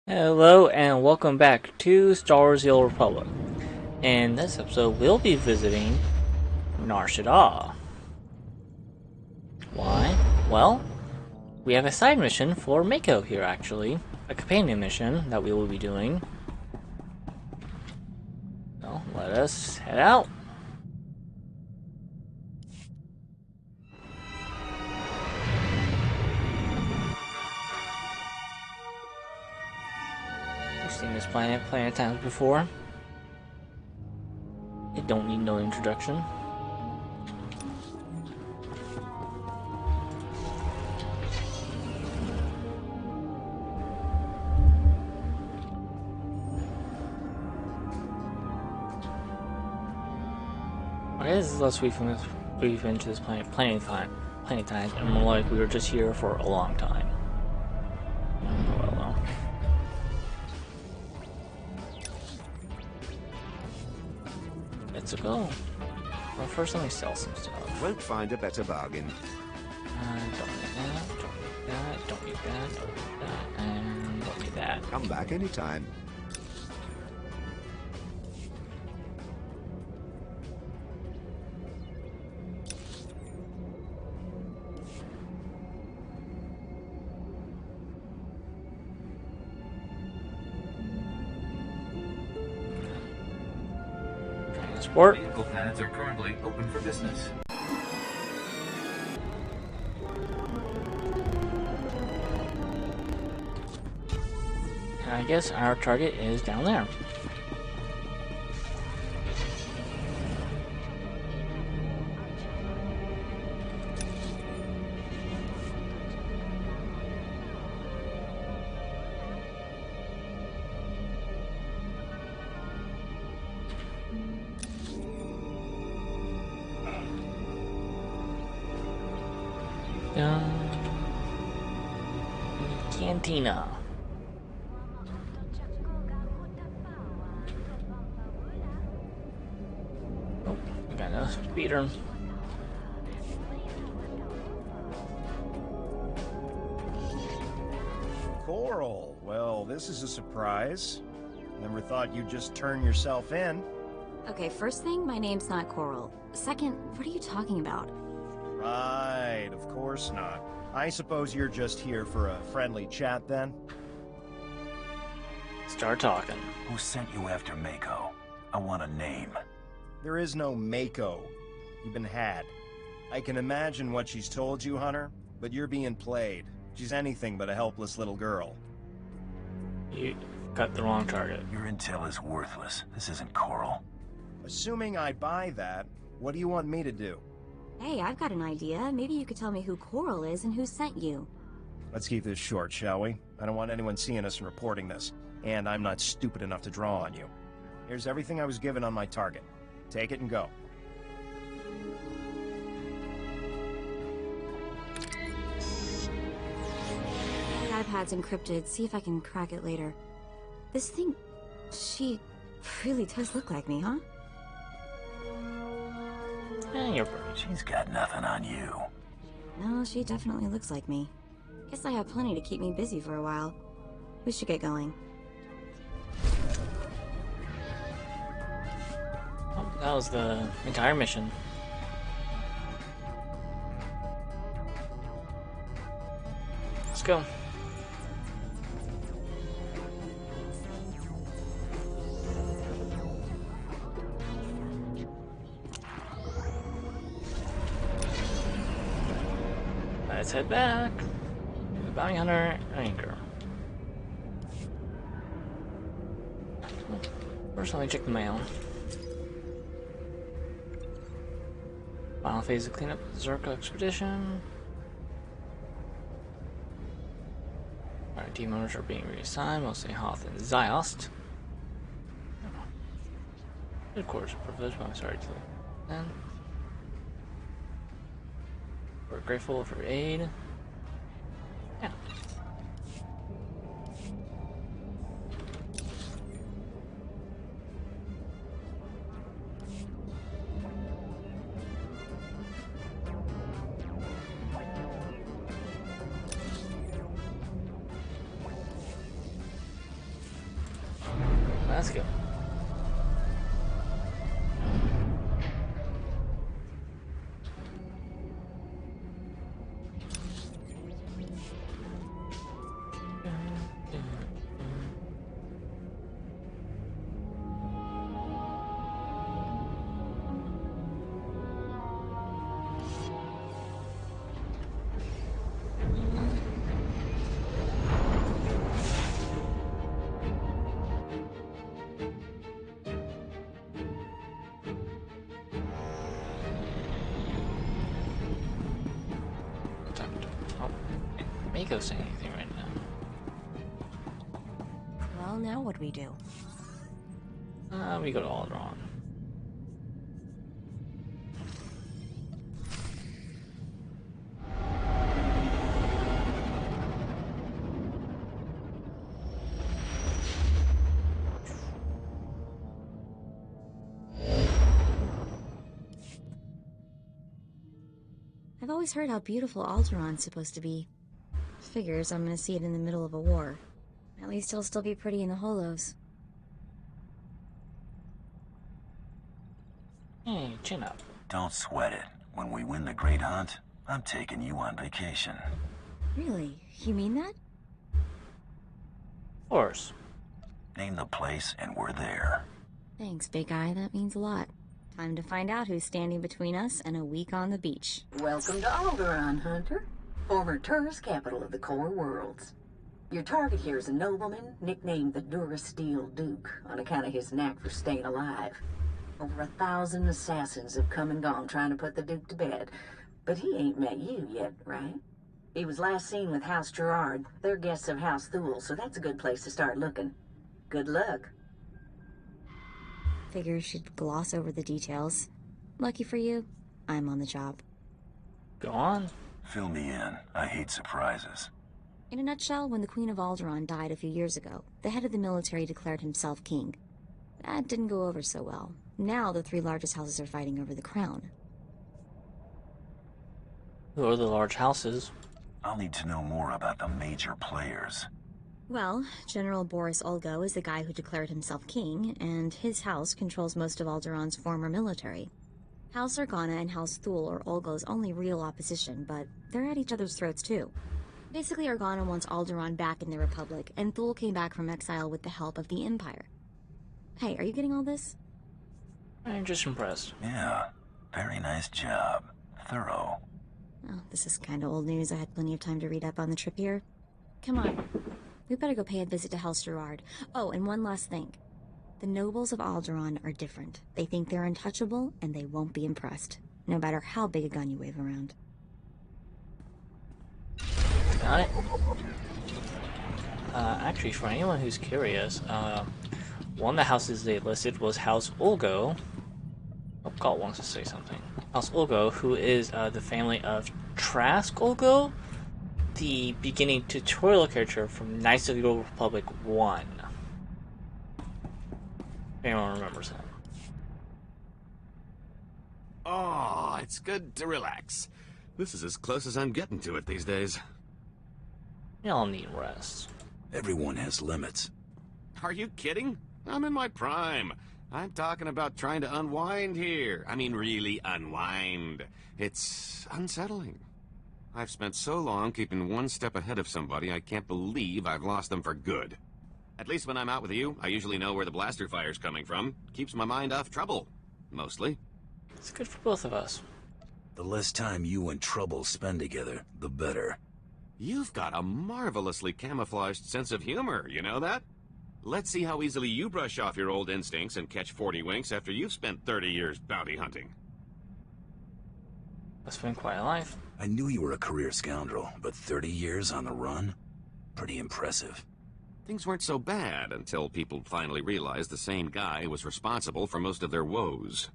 Hello and welcome back to Star Wars The Old Republic. In this episode, we'll be visiting Nar Shaddaa. Why? Well, we have a side mission for Mako here actually. A companion mission that we will be doing. So, let us head out. We've seen this planet plenty of times before. It don't need no introduction. Okay, this is less we've into this planet plenty of times, and more like we were just here for a long time. Well, let's go. Well, first let me sell some stuff. Won't find a better bargain. Don't need that, don't need that, don't need that, and don't need that. Come back anytime. Transport. Vehicle pads are currently open for business. And I guess our target is down there. Cantina. Oh, we got a speeder. Coral, well, this is a surprise. Never thought you'd just turn yourself in. Okay, first thing, my name's not Coral. Second, what are you talking about? Right, of course not. I suppose you're just here for a friendly chat then? Start talking. Who sent you after Mako? I want a name. There is no Mako. You've been had. I can imagine what she's told you, Hunter, but you're being played. She's anything but a helpless little girl. You got the wrong target. Your intel is worthless. This isn't Coral. Assuming I buy that, what do you want me to do? Hey, I've got an idea. Maybe you could tell me who Coral is and who sent you. Let's keep this short, shall we? I don't want anyone seeing us and reporting this. And I'm not stupid enough to draw on you. Here's everything I was given on my target. Take it and go. The iPad's encrypted. See if I can crack it later. This thing... she really does look like me, huh? You're pretty. She's got nothing on you. No, she definitely looks like me. Guess I have plenty to keep me busy for a while. We should get going. Oh, that was the entire mission. Let's go. Let's head back. The bounty hunter anchor. First, let me check the mail. Final phase of cleanup of the Zerka expedition. Alright, team members are being reassigned, mostly Hoth and Ziost. Headquarters are privileged, but I'm sorry to then. We're grateful for your aid. Yeah. Let's go. Mako saying anything right now. Well, now what do we do? We go to Alderaan. I've always heard how beautiful Alderaan's supposed to be. Figures I'm gonna see it in the middle of a war. At least it'll still be pretty in the holos. Hey, chin up. Don't sweat it. When we win the Great Hunt, I'm taking you on vacation. Really? You mean that? Of course. Name the place and we're there. Thanks, big guy. That means a lot. Time to find out who's standing between us and a week on the beach. Welcome to Alderaan, Hunter. Former tourist capital of the core worlds. Your target here is a nobleman nicknamed the Durasteel Duke on account of his knack for staying alive. Over 1,000 assassins have come and gone trying to put the Duke to bed, but he ain't met you yet, right? He was last seen with House Gerard. They're guests of House Thule, so that's a good place to start looking. Good luck. Figures she'd gloss over the details. Lucky for you, I'm on the job. Go on. Fill me in. I hate surprises. In a nutshell, when the Queen of Alderaan died a few years ago, the head of the military declared himself king. That didn't go over so well. Now the three largest houses are fighting over the crown. Who are the large houses? I'll need to know more about the major players. Well, General Boris Olgo is the guy who declared himself king, and his house controls most of Alderaan's former military. House Organa and House Thule are Olgo's only real opposition, but they're at each other's throats too. Basically, Organa wants Alderaan back in the Republic, and Thule came back from exile with the help of the Empire. Hey, are you getting all this? I'm just impressed. Yeah, very nice job. Thorough. Oh, this is kind of old news. I had plenty of time to read up on the trip here. Come on. We better go pay a visit to House Gerard. Oh, and one last thing. The nobles of Alderaan are different. They think they're untouchable, and they won't be impressed, no matter how big a gun you wave around. Got it. Actually, for anyone who's curious, one of the houses they listed was House Olgo. Oh, Galt wants to say something. House Olgo, who is the family of Trask Olgo, the beginning tutorial character from Knights of the Old Republic 1. If anyone remembers him. Oh, it's good to relax. This is as close as I'm getting to it these days. Y'all need rest. Everyone has limits. Are you kidding? I'm in my prime. I'm talking about trying to unwind here. I mean, really unwind. It's unsettling. I've spent so long keeping one step ahead of somebody, I can't believe I've lost them for good. At least when I'm out with you, I usually know where the blaster fire's coming from. Keeps my mind off trouble. Mostly. It's good for both of us. The less time you and Trouble spend together, the better. You've got a marvelously camouflaged sense of humor, you know that? Let's see how easily you brush off your old instincts and catch 40 winks after you've spent 30 years bounty hunting. That's been quite a life. I knew you were a career scoundrel, but 30 years on the run? Pretty impressive. Things weren't so bad until people finally realized the same guy was responsible for most of their woes.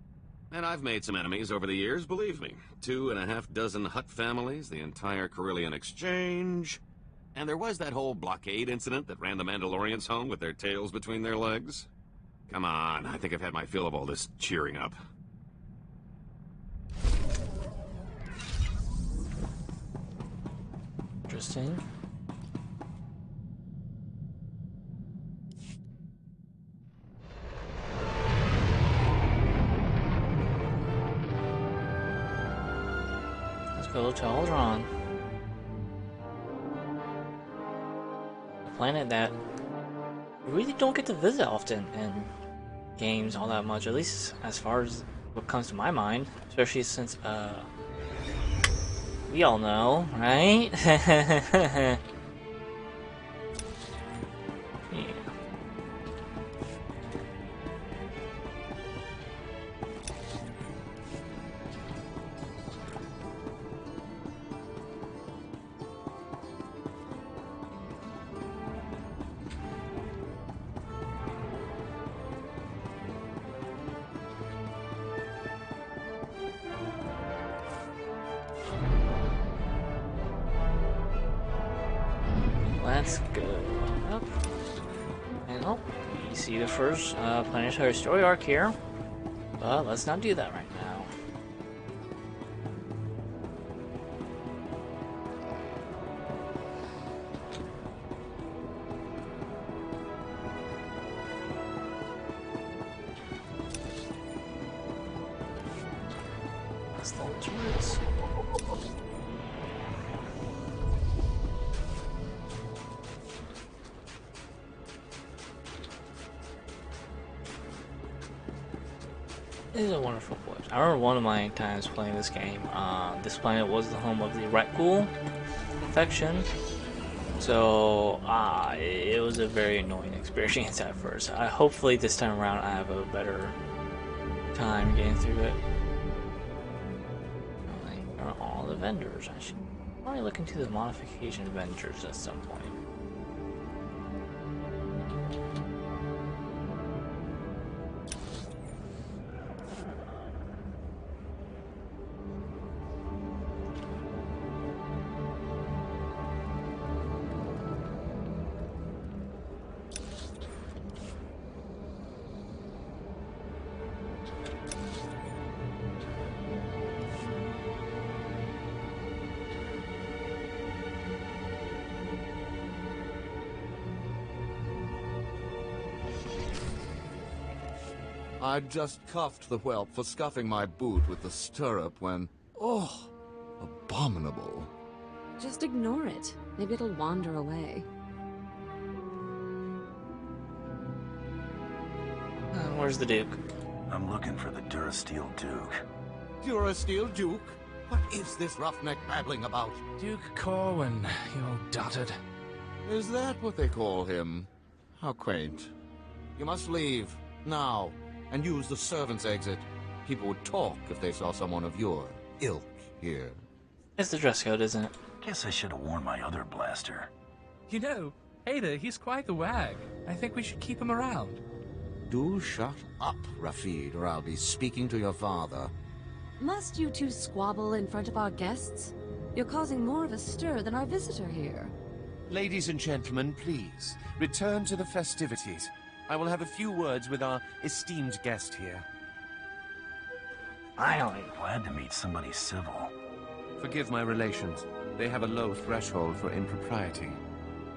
And I've made some enemies over the years, believe me. 2.5 dozen Hutt families, the entire Carillion Exchange. And there was that whole blockade incident that ran the Mandalorians home with their tails between their legs. Come on, I think I've had my fill of all this cheering up. go to Alderaan. A planet that we really don't get to visit often in games all that much, at least as far as what comes to my mind. Especially since, we all know, right? Yeah. Let's go up. And oh, we see the first planetary story arc here. But let's not do that right now. That's the turrets. It is a wonderful place. I remember one of my times playing this game. This planet was the home of the Ret Ghoul infection, so it was a very annoying experience at first. Hopefully this time around I have a better time getting through it. There are all the vendors. I should probably look into the modification vendors at some point. I'd just cuffed the whelp for scuffing my boot with the stirrup when... Oh, abominable. Just ignore it. Maybe it'll wander away. Where's the Duke? I'm looking for the Durasteel Duke. Durasteel Duke? What is this roughneck babbling about? Duke Corwin, you old dotard. Is that what they call him? How quaint. You must leave, now, and use the servants' exit. People would talk if they saw someone of your ilk here. It's the dress code, isn't it? Guess I should have worn my other blaster. You know, Ada, he's quite the wag. I think we should keep him around. Do shut up, Rafid, or I'll be speaking to your father. Must you two squabble in front of our guests? You're causing more of a stir than our visitor here. Ladies and gentlemen, please, return to the festivities. I will have a few words with our esteemed guest here. Finally. Glad to meet somebody civil. Forgive my relations. They have a low threshold for impropriety.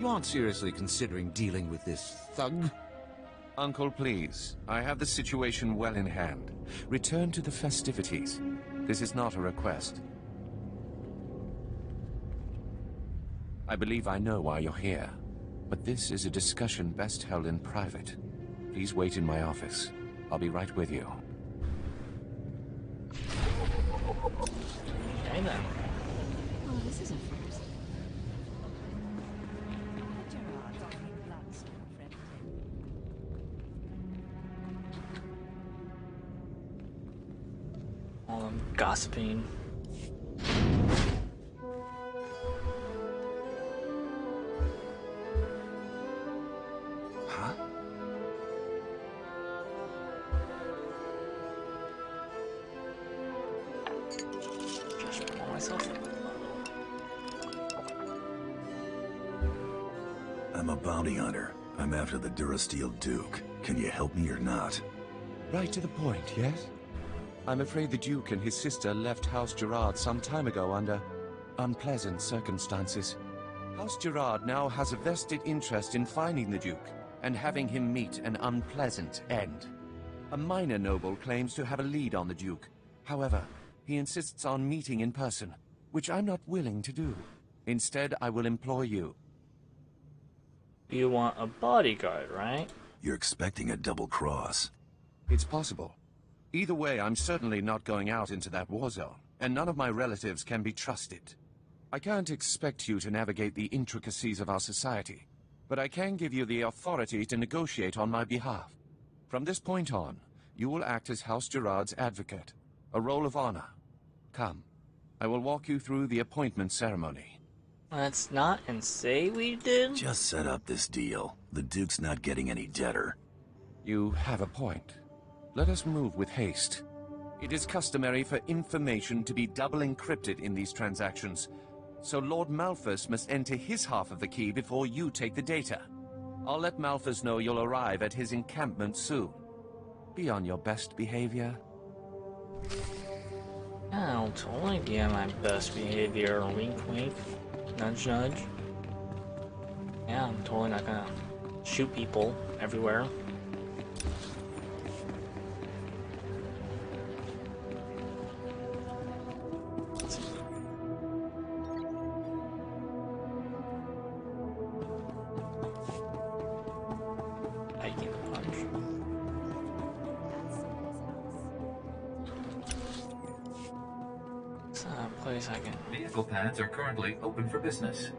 You aren't seriously considering dealing with this thug? Uncle, please. I have the situation well in hand. Return to the festivities. This is not a request. I believe I know why you're here, but this is a discussion best held in private. Please wait in my office. I'll be right with you. Okay then. Oh, this is a first. All them gossiping. Huh? Just pull myself up. I'm a bounty hunter. I'm after the Durasteel Duke. Can you help me or not? Right to the point, yes? I'm afraid the Duke and his sister left House Gerard some time ago under unpleasant circumstances. House Gerard now has a vested interest in finding the Duke and having him meet an unpleasant end. A minor noble claims to have a lead on the Duke. However, he insists on meeting in person. which I'm not willing to do. Instead, I will employ you. You want a bodyguard, right? You're expecting a double cross. It's possible. Either way, I'm certainly not going out into that war zone, and none of my relatives can be trusted. I can't expect you to navigate the intricacies of our society, but I can give you the authority to negotiate on my behalf. From this point on, you will act as House Gerard's advocate, a role of honor. Come, I will walk you through the appointment ceremony. Let's not and say we did. Just set up this deal. The Duke's not getting any deader. You have a point. Let us move with haste. It is customary for information to be double encrypted in these transactions, so Lord Malthus must enter his half of the key before you take the data. I'll let Malthus know you'll arrive at his encampment soon. Be on your best behavior. I'll totally be on my best behavior. Wink, wink. Nudge, nudge. Yeah, I'm totally not gonna shoot people everywhere. Hiking the punch. It's not a place I can. Vehicle pads are currently open for business.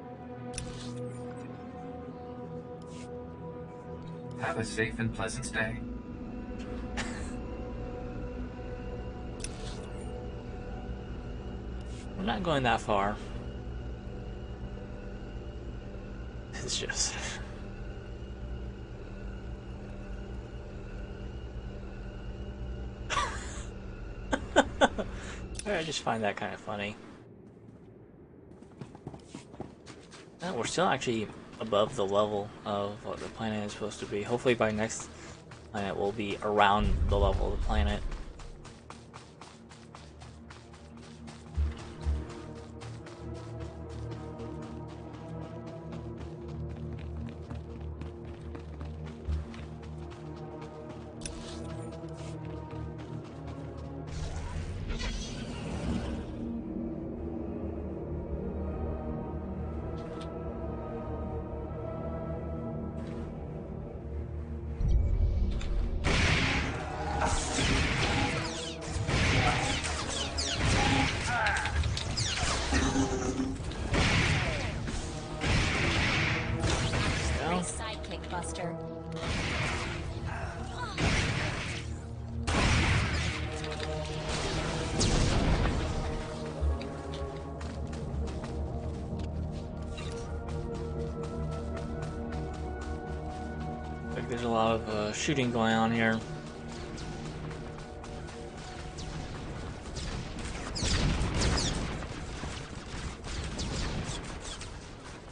Have a safe and pleasant stay. We're not going that far. It's just... I just find that kind of funny. We're still actually above the level of what the planet is supposed to be. Hopefully by next planet we'll be around the level of the planet. Sidekick Buster. Like there's a lot of shooting going on here.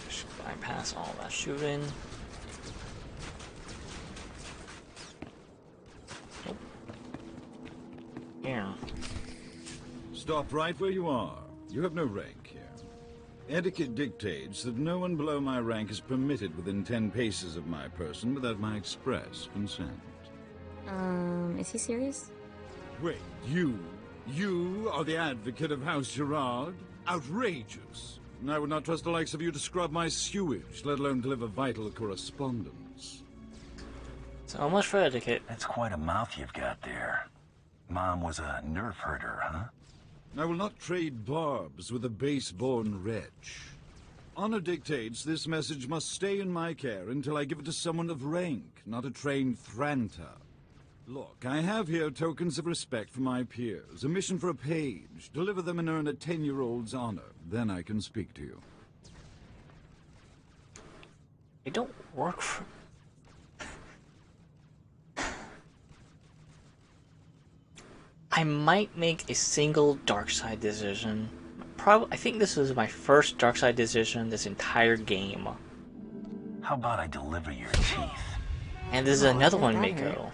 Just bypass all that shooting. Oh. Here. Stop right where you are. You have no rank here. Etiquette dictates that no one below my rank is permitted within 10 paces of my person without my express consent. Is he serious? Wait, you are the advocate of House Gerard? Outrageous. I would not trust the likes of you to scrub my sewage, let alone deliver vital correspondence. So much for etiquette. That's quite a mouth you've got there. Mom was a nerf herder, huh? I will not trade barbs with a base-born wretch. Honor dictates this message must stay in my care until I give it to someone of rank, not a trained Thranta. Look, I have here tokens of respect for my peers, a mission for a page. Deliver them and earn a 10-year-old's honor. Then I can speak to you. I don't work for... I might make a single dark side decision. I think this was my first dark side decision this entire game. How about I deliver your teeth? And there's another one, Mako.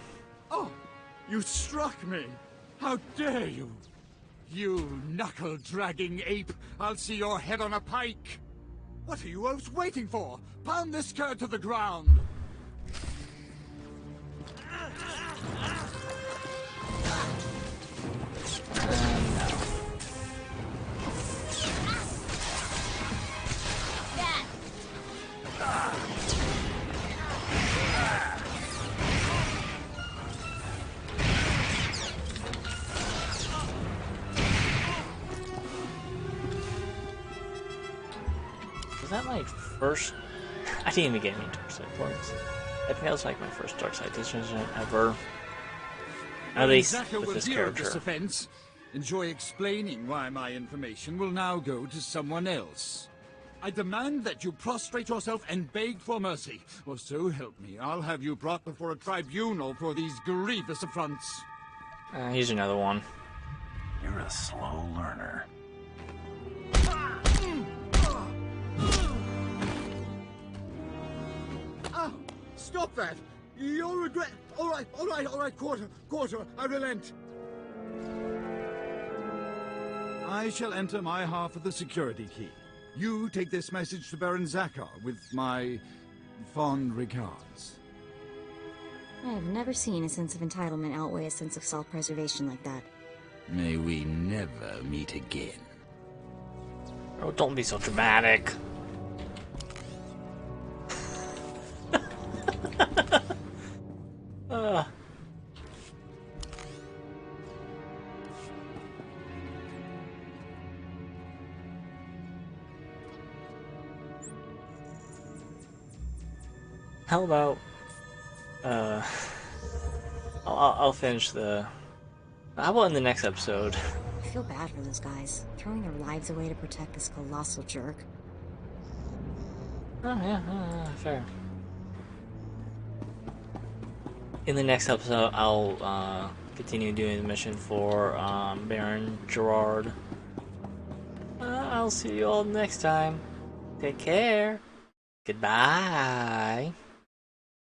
Oh, you struck me! How dare you! You knuckle-dragging ape! I'll see your head on a pike! What are you oafs waiting for? Pound this cur to the ground! No. my first... I didn't even get any Dark Side points. I think that was like my first Dark Side decision ever. At least Zaka with will this hear of this character. offense. Enjoy explaining why my information will now go to someone else. I demand that you prostrate yourself and beg for mercy, or so help me, I'll have you brought before a tribunal for these grievous affronts. Here's another one. You're a slow learner. Ah! Stop that! You'll regret... All right, Quarter, I relent. I shall enter my half of the security key. You take this message to Baron Zakar with my fond regards. I have never seen a sense of entitlement outweigh a sense of self-preservation like that. May we never meet again. Oh, don't be so dramatic. How about I'll finish the. How about in the next episode? I feel bad for those guys, throwing their lives away to protect this colossal jerk. Oh yeah, fair. In the next episode, I'll continue doing the mission for Baron Gerard. I'll see you all next time. Take care. Goodbye.